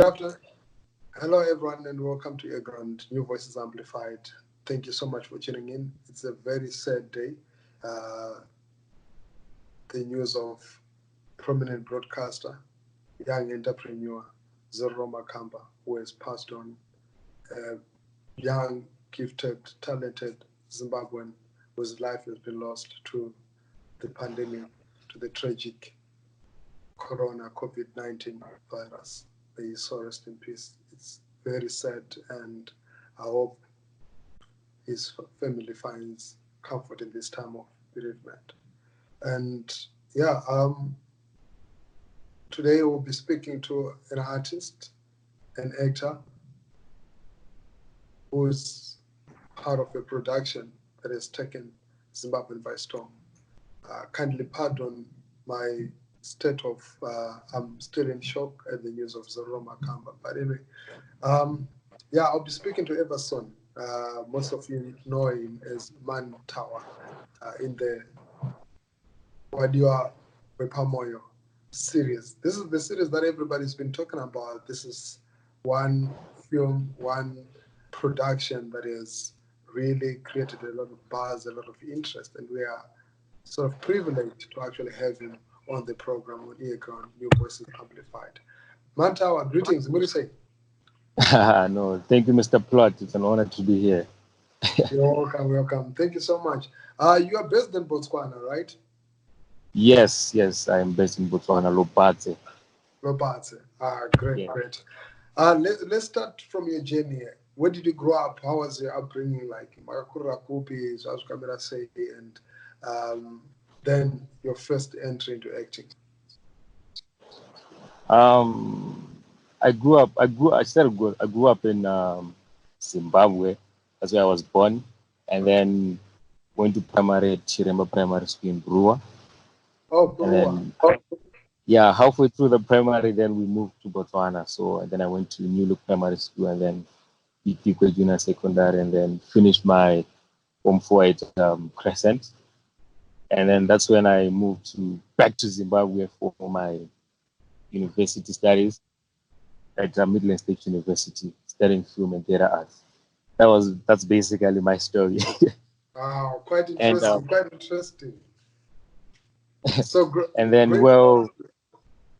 afternoon. Hello, everyone, and welcome to Earground, New Voices Amplified. Thank you so much for tuning in. It's a very sad day. The news of prominent broadcaster, young entrepreneur, ZORORO, who has passed on. Young, gifted, talented Zimbabwean whose life has been lost to the pandemic, to the tragic COVID-19 virus. May his soul rest in peace. It's very sad, and I hope his family finds comfort in this time of bereavement. And today we'll be speaking to an artist, an actor, who's part of a production that has taken Zimbabwe by storm. Kindly pardon my state of, I'm still in shock at the news of ZORORO. But anyway, I'll be speaking to Everson. Most of you know him as Tawa in the Wadiwa, wePamoyo series. This is the series that everybody's been talking about. This is one film, one production that has really created a lot of buzz, a lot of interest, and we are sort of privileged to actually have him on the program on Earground, New Voices Amplified. Tawa, greetings. What do you say? No, thank you, Mr. Plot. It's an honor to be here. You're welcome. Thank you so much. You are based in Botswana, right? Yes, I am based in Botswana, Lopatse. Great, yeah. Great. Let's start from your journey. Where did you grow up? How was your upbringing like? And then your first entry into acting. I grew up in Zimbabwe. That's where I was born, and then went to primary at Chiremba Primary School in Brewer. Halfway through the primary, then we moved to Botswana. So and then I went to New Look Primary School, and then Ikwe Junior Secondary, and then finished my Form 4 at Crescent. And then that's when I moved back to Zimbabwe for my university studies at Midland State University, studying film and theater arts. That's basically my story. Wow, quite interesting. Quite interesting. So and then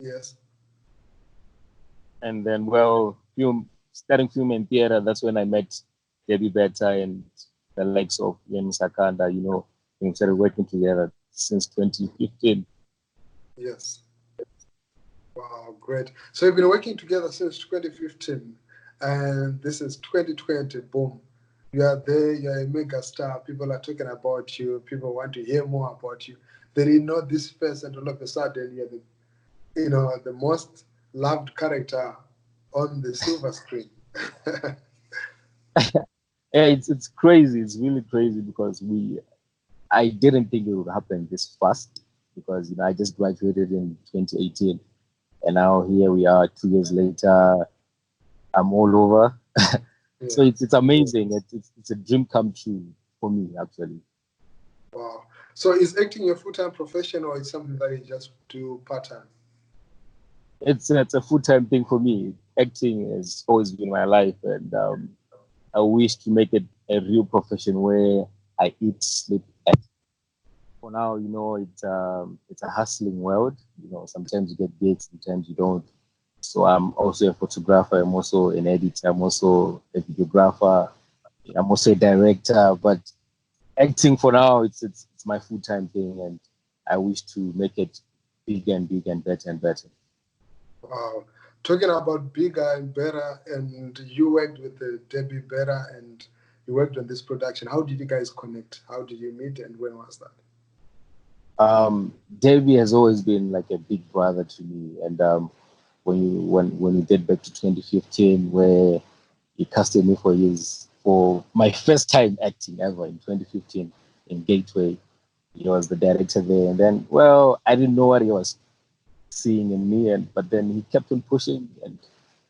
yes. And then studying film and theater. That's when I met Debbie Beta and the likes of Ian Sakanda. We started working together since 2015. Yes. Wow, great. So you've been working together since 2015, and this is 2020. Boom. You are there, you're a mega star. People are talking about you. People want to hear more about you. They didn't know this face, and all of a sudden you're the most loved character on the silver screen. Yeah, it's crazy. It's really crazy because I didn't think it would happen this fast because I just graduated in 2018, and now here we are 2 years later. I'm all over. Yeah. So it's amazing. It's a dream come true for me, actually. Wow. So is acting your full-time profession, or is something that you just do part-time? It's a full-time thing for me. Acting has always been my life, and I wish to make it a real profession where I eat, sleep, act. For now, it's a hustling world. Sometimes you get gigs, sometimes you don't. So I'm also a photographer. I'm also an editor. I'm also a videographer. I'm also a director. But acting for now, it's my full-time thing, and I wish to make it bigger and bigger and better and better. Wow. Talking about bigger and better, and you worked with Debbie Beta, and you worked on this production. How did you guys connect? How did you meet, and when was that? Debbie has always been like a big brother to me, and when we did back to 2015, where he casted me for my first time acting ever in 2015 in Gateway. He was the director there, and then I didn't know what he was seeing in me, but then he kept on pushing, and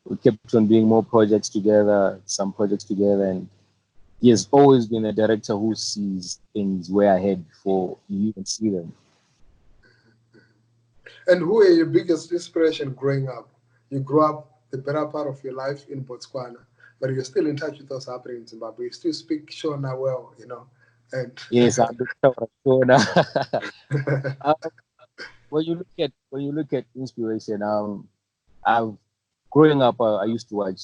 we kept on doing more projects together, and he has always been a director who sees things way ahead before you even see them. And who are your biggest inspiration growing up? You grew up the better part of your life in Botswana, but you're still in touch with what's happening in Zimbabwe. You still speak Shona well, you know. And Yes, I'm the Tawa. um, when you look at inspiration, I've growing up, I used to watch.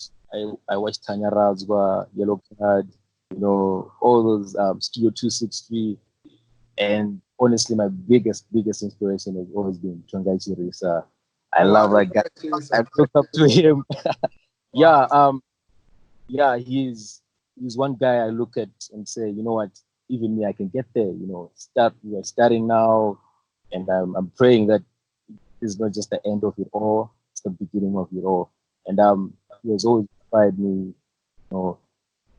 I watched Tanya Razwa, Yellow Card, all those Studio 263, and honestly, my biggest inspiration has always been Tongai Chirisa. I love that guy. I look up to him. Yeah, yeah, he's one guy I look at and say, you know what, even me, I can get there. We're starting now, and I'm praying that this is not just the end of it all; it's the beginning of it all. And he has always inspired me,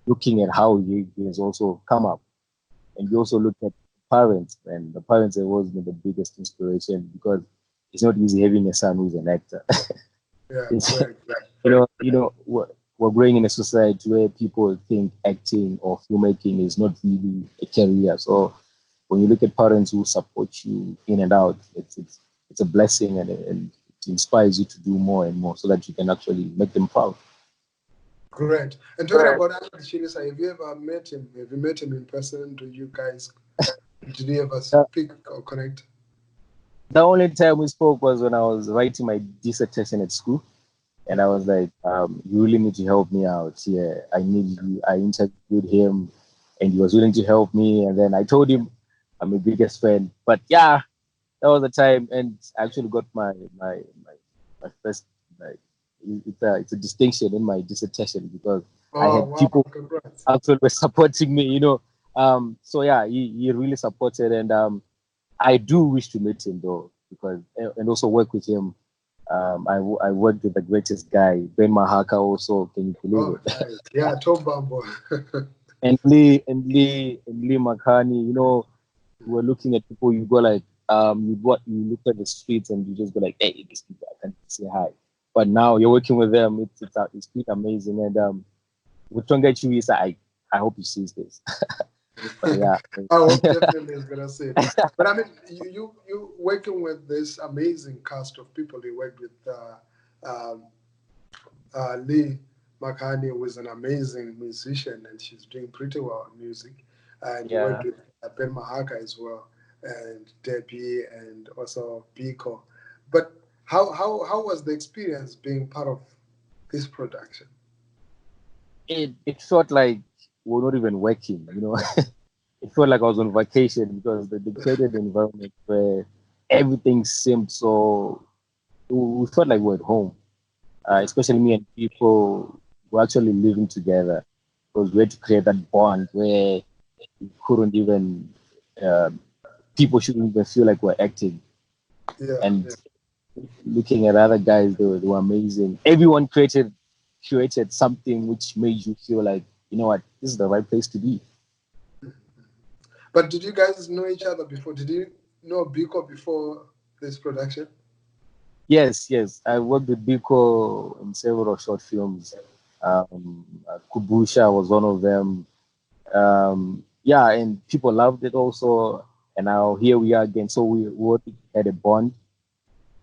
looking at how he has also come up, and you also look at parents, and the parents have always been the biggest inspiration because it's not easy having a son who's an actor. yeah, It's, correct. we're growing in a society where people think acting or filmmaking is not really a career. So when you look at parents who support you in and out, it's a blessing, and it inspires you to do more and more so that you can actually make them proud. Great. And talking about Andy Chirisa, have you ever met him? Have you met him in person? Do you guys, did you ever The, speak or connect? the only time we spoke was when I was writing my dissertation at school. And I was like, you really need to help me out here. I need you. I interviewed him and he was willing to help me. And then I told him I'm a biggest fan. But yeah, that was the time. And I actually got my first, like, it's a distinction in my dissertation because I Oh, had wow. people Congrats. actually were supporting me. So yeah, he really supported. And I do wish to meet him though, because, and also work with him. I worked with the greatest guy, Ben Mahaka. Also, can you believe Oh, it? nice. Yeah, Tom Bambo. And Lee Makani. We're looking at people. You go like, you look at the streets and you just go like, hey, these people, I can say hi. But now you're working with them. It's been amazing. And with Tonga Chiwisa, I hope he sees this. But yeah, I hope definitely is gonna say it. But I mean, you working with this amazing cast of people. You worked with um, Lee Makani, who is an amazing musician, and she's doing pretty well in music. And you yeah. worked with Ben Mahaka as well, and Debbie, and also Biko. But how was the experience being part of this production? It felt like we're not even working. It felt like I was on vacation because the created environment where everything seemed so. We felt like we're at home, especially me and people were actually living together because we had to create that bond where we couldn't even, uh, people shouldn't even feel like we're acting. Yeah, And yeah. looking at other guys, they were amazing. Everyone created something which made you feel like, you know what, this is the right place to be. But did you guys know each other before? Did you know Biko before this production? Yes, yes. I worked with Biko in several short films. Kubusha was one of them. Yeah, and people loved it also. And now here we are again. So we already had a bond,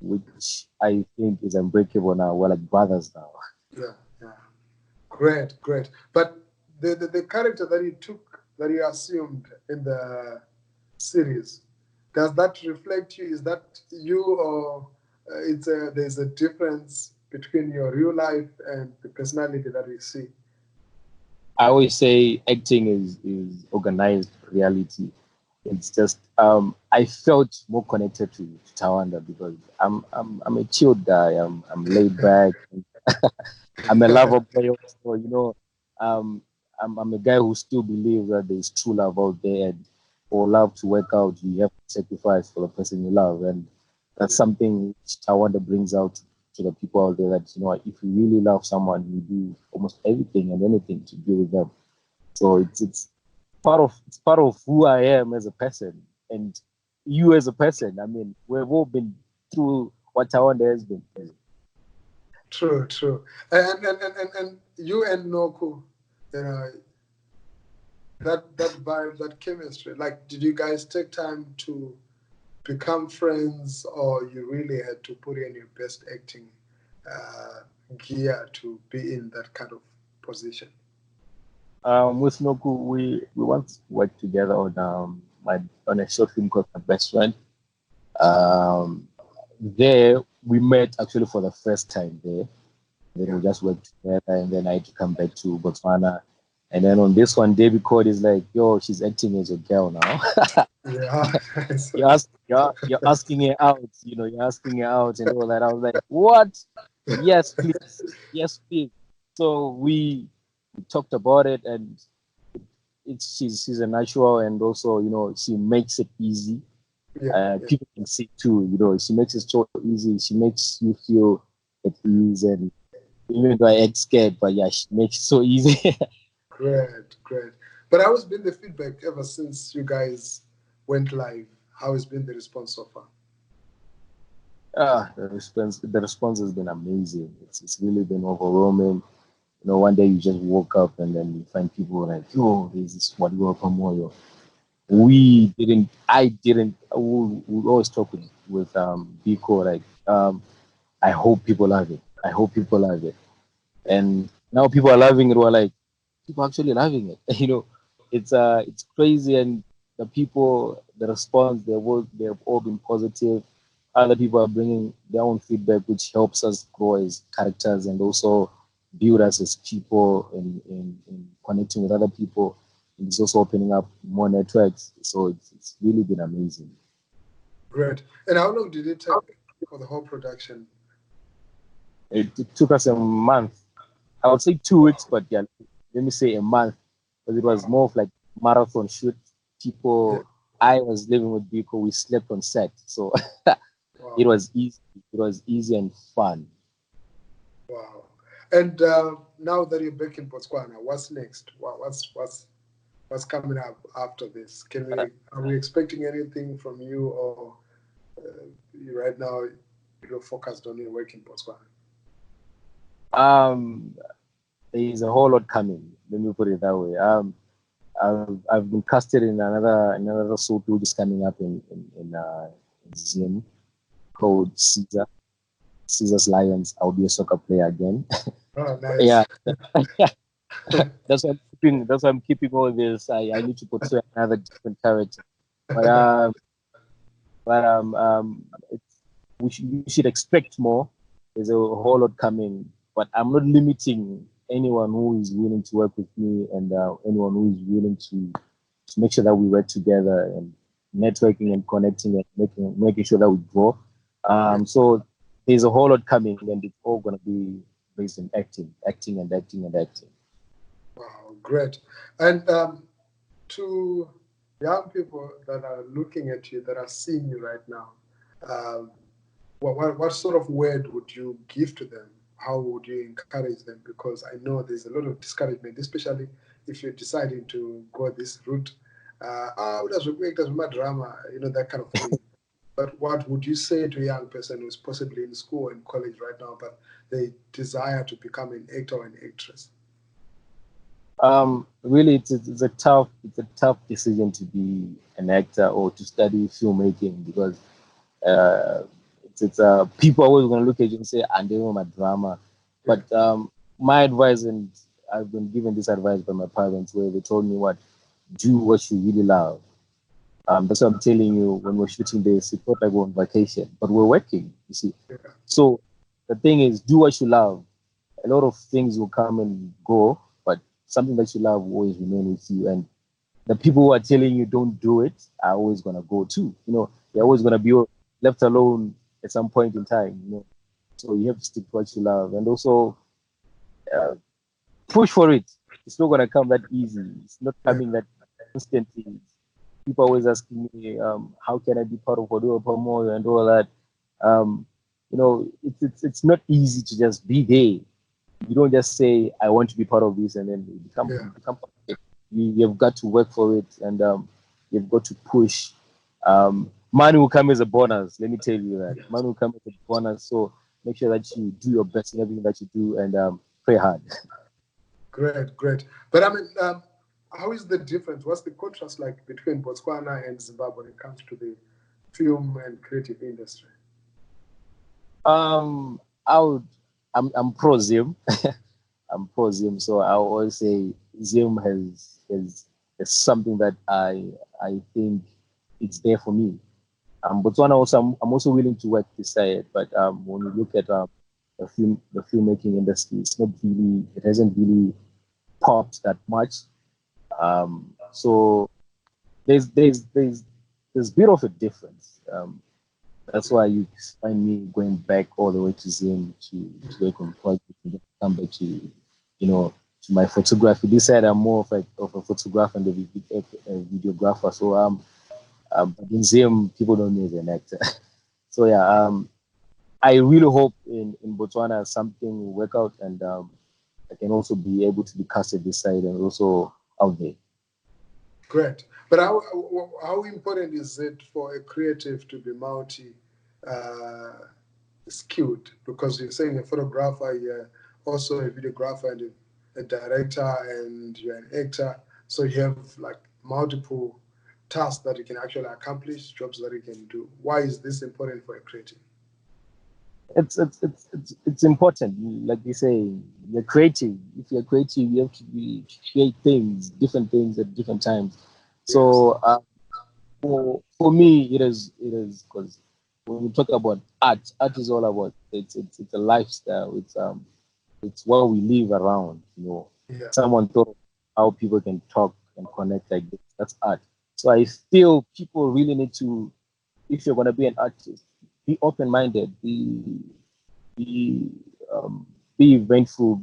which I think is unbreakable now. We're like brothers now. Yeah, yeah. Great, great. But the character that you took, that you assumed in the series, does that reflect you? Is that you, or there's a difference between your real life and the personality that we see? I always say acting is organized reality. It's just I felt more connected to Tawanda because I'm a chilled guy. I'm laid back. I'm a lover boy also, um, I'm a guy who still believes that there's true love out there, and for love to work out, you have to sacrifice for the person you love, and that's something which Tawanda brings out to the people out there. That if you really love someone, you do almost everything and anything to be with them. So it's part of who I am as a person, and you as a person. I mean, we've all been through what Tawanda has been through. True, true. And you and Noku, you know, that vibe, that chemistry. Like, did you guys take time to become friends, or you really had to put in your best acting? gear to be in that kind of position? With Noku, we once worked together on a short film called My Best Friend. Um, there we met actually for the first time there. Then we just worked together, and then I had to come back to Botswana. And then on this one, David Code is like, "Yo, she's acting as a girl now." Yeah. You're asking her out, you're asking her out and all that. I was like, "What? Yes, please, yes, please." So we talked about it, and she's a natural, and also she makes it easy. Yeah. People can see too, she makes it so easy. She makes you feel at ease, and even though I act scared, but yeah, she makes it so easy. Great, great. But how has been the feedback ever since you guys went live? How has been the response so far? The response has been amazing. It's really been overwhelming. One day you just woke up and then you find people like, "Yo, there's this wePamoyo." We always talk with Biko, like, I hope people love it. I hope people love it. And now people are loving it. We're like, people are actually loving it. It's crazy, and the response, they've all been positive. Other people are bringing their own feedback, which helps us grow as characters and also build us as people in connecting with other people. And it's also opening up more networks. So it's really been amazing. Great. And how long did it take for the whole production? It took us a month. I would say 2 weeks, Wow. but yeah, let me say a month, because it was Wow. more of like marathon shoot. Yeah. People, I was living with Biko. We slept on set, so it Wow. was easy. It was easy and fun. Wow. And now that you're back in Botswana, what's next? What's coming up after this? Are we expecting anything from you, or you right now you're focused on your work in Botswana? Um, there is a whole lot coming. Let me put it that way. I've been casted in another soap which is coming up in Zim called Caesar's Lions. I'll be a soccer player again. Oh, Yeah, nice. that's why I'm keeping all this. I need to portray another different character. But it's, you should expect more. There's a whole lot coming, but I'm not limiting anyone who is willing to work with me, and anyone who is willing to make sure that we work together and networking and connecting and making sure that we grow. Yeah. So there's a whole lot coming, and it's all gonna be based on acting and acting and acting. Wow, great. And to young people that are looking at you, that are seeing you right now, um, what sort of word would you give to them? How would you encourage them? Because I know there's a lot of discouragement, especially if you're deciding to go this route. Does my drama, that kind of thing. But what would you say to a young person who's possibly in school and college right now, but they desire to become an actor or an actress? Really, it's a tough decision to be an actor or to study filmmaking, because uh, it's people are always going to look at you and say, "And they know my drama." Yeah, But my advice, and I've been given this advice by my parents, where they told me, "What, do what you really love." That's what I'm telling you. When we're shooting this, it's not like we're on vacation, but we're working. You see, yeah, so the thing is, do what you love. A lot of things will come and go, but something that you love will always remain with you. And the people who are telling you don't do it are always gonna go too. They're always gonna be left alone at some point in time. So you have to stick to what you love, and also uh, push for it. It's not gonna come that easy. It's not yeah, coming that instantly. People are always asking me, how can I be part of wePamoyo and all that. Um, it's not easy to just be there. You don't just say, I want to be part of this, and then yeah. you become part of it. You've got to work for it, and you've got to push. Money will come as a bonus. Let me tell you that money will come as a bonus. So make sure that you do your best in everything that you do, and pray hard. Great, great. But I mean, how is the difference? What's the contrast like between Botswana and Zimbabwe when it comes to the film and creative industry? Um, I would. I'm pro Zim. I'm pro Zim, so I always say Zim has something that I think it's there for me. Botswana also, I'm also willing to work this side, but when you look at the filmmaking industry, it hasn't really popped that much. So there's a bit of a difference. That's why you find me going back all the way to Zim to work on projects and then come back to, to my photography. This side I'm more of a photographer and a videographer. So but in Zim people know me as an actor. So yeah, I really hope in Botswana something will work out, and I can also be able to be casted this side and also out there. Great. But how important is it for a creative to be multi skilled? Because you're saying a photographer, you're also a videographer and a director, and you're an actor. So you have like multiple tasks that you can actually accomplish, jobs that you can do. Why is this important for a creative? It's important. Like you say, you're creative. If you're creative, you have to create different things at different times. So for me, it is because when we talk about art is all about it's a lifestyle. It's what we live around. Yeah. Someone thought of how people can talk and connect like this. That's art. So I feel people really need to, if you're gonna be an artist, be open-minded, be be eventful,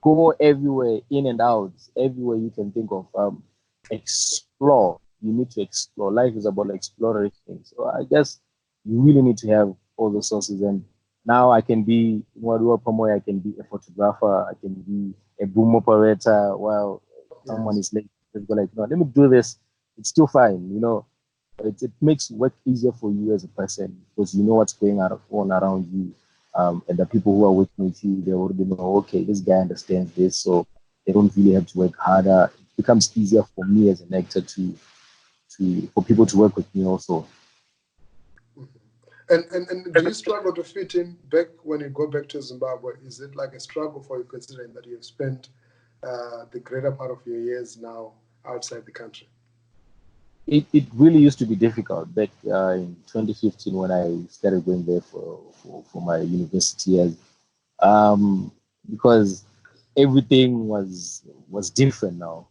go everywhere, in and out, everywhere you can think of. Explore. You need to explore. Life is about exploration. So I guess you really need to have all the sources. And now I can be wePamoyo, I can be a photographer, I can be a boom operator while someone is late. Just go like, no, let me do this. It's still fine, It makes work easier for you as a person because you know what's going on around you. And the people who are working with you, they already know, okay, this guy understands this, so they don't really have to work harder. It becomes easier for me as an actor for people to work with me also. And do you struggle to fit in back when you go back to Zimbabwe? Is it like a struggle for you, considering that you've spent the greater part of your years now outside the country? It really used to be difficult back in 2015 when I started going there for my university years, because everything was different now.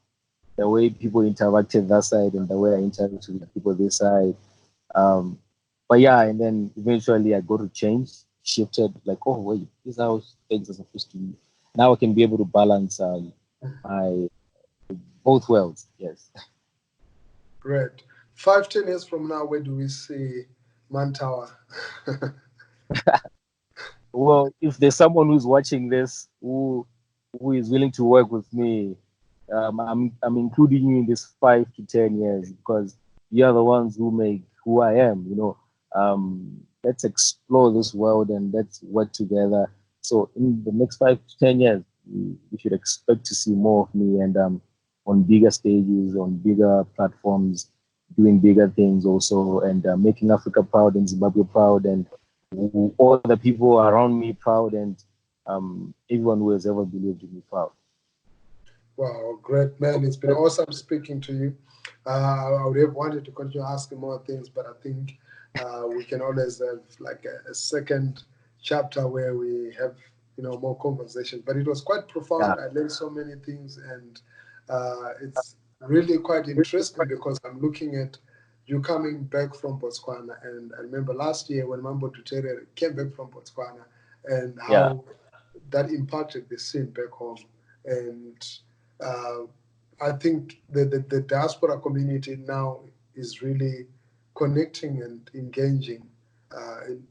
The way people interacted that side and the way I interacted with people this side. But yeah, and then eventually I got to change, shifted, like, oh wait, this is how things are supposed to be. Now I can be able to balance my both worlds. Yes. Great. 5-10 years from now, where do we see Tawa? Well, if there's someone who's watching this who is willing to work with me, I'm including you in this 5 to 10 years because you're the ones who make who I am. Let's explore this world and let's work together. So in the next 5 to 10 years, we should expect to see more of me and on bigger stages, on bigger platforms, doing bigger things also, and making Africa proud and Zimbabwe proud and all the people around me proud and everyone who has ever believed in me proud. Wow, great man. It's been awesome speaking to you. I would have wanted to continue asking more things, but I think we can always have like a second chapter where we have more conversation. But it was quite profound. I learned so many things, and it's really quite interesting because I'm looking at you coming back from Botswana, and I remember last year when Mambo Tutere came back from Botswana, and how that impacted the scene back home. And I think the diaspora community now is really connecting and engaging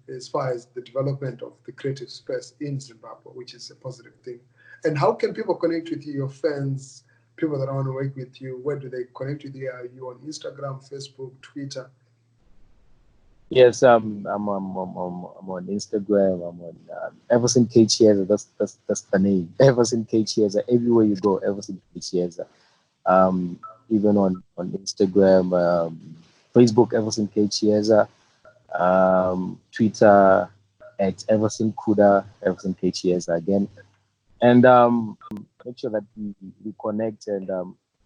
as far as the development of the creative space in Zimbabwe, which is a positive thing. And how can people connect with you, your fans, people that want to work with you? Where do they connect with you? Are you on Instagram, Facebook, Twitter? Yes, I'm on Instagram. I'm on Everson Chieza. That's the name. Everson Chieza. Everywhere you go, Everson Chieza. Even on Instagram, Facebook, Everson Chieza. Twitter, at Everson Chieza again. And make sure that we connect and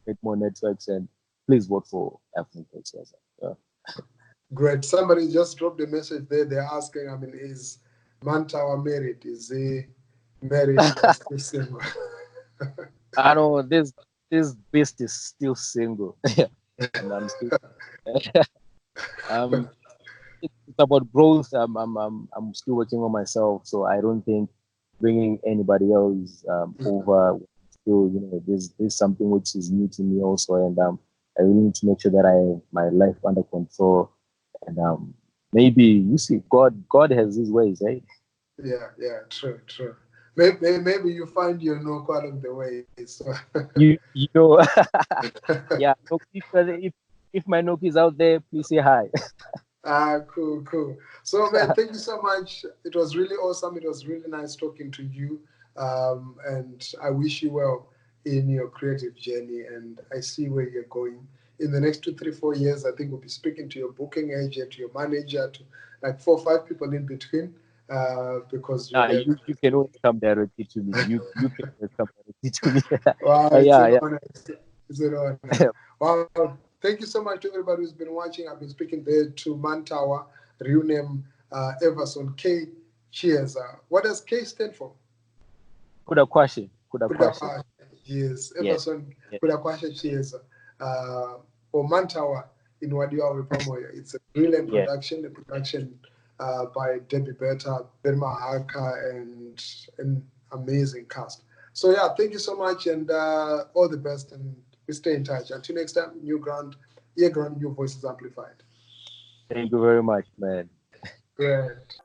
make more networks, and please vote for Everson Chieza. Yeah. Great. Somebody just dropped a message there. They're asking, I mean, is Mantawa married? Is he married or still single? I know this beast is still single, and I'm still. um, it's about growth. I'm still working on myself, so I don't think bringing anybody else over. Still, there's something which is new to me also, and I really need to make sure that I have my life under control, and maybe you see, God has His ways, right? Yeah, true. Maybe you find your no quite of the way. So. You know, yeah. So if my Noki is out there, please say hi. Cool. So, man, thank you so much. It was really awesome. It was really nice talking to you. And I wish you well in your creative journey. And I see where you're going. In the next 2, 3, 4 years, I think we'll be speaking to your booking agent, to your manager, to like 4 or 5 people in between, because you have. You can always come directly to me. You can always come directly to me. Wow, But it's yeah, an yeah. honor. It's an honor. Wow. Thank you so much to everybody who's been watching. I've been speaking there to Mantawa, real name Everson Chieza. What does K stand for? Kudakwashe. Kudakwashe. Yes, Yeah. Everson Yeah. Kudakwashe Chieza. Or Mantawa in Wadiwa wePamoyo. It's a brilliant Yeah. production, a production by Debbie Beta, Berma Haka, and an amazing cast. So yeah, thank you so much, and all the best, and we stay in touch. Until next time, Earground, new voices amplified. Thank you very much, man. Great.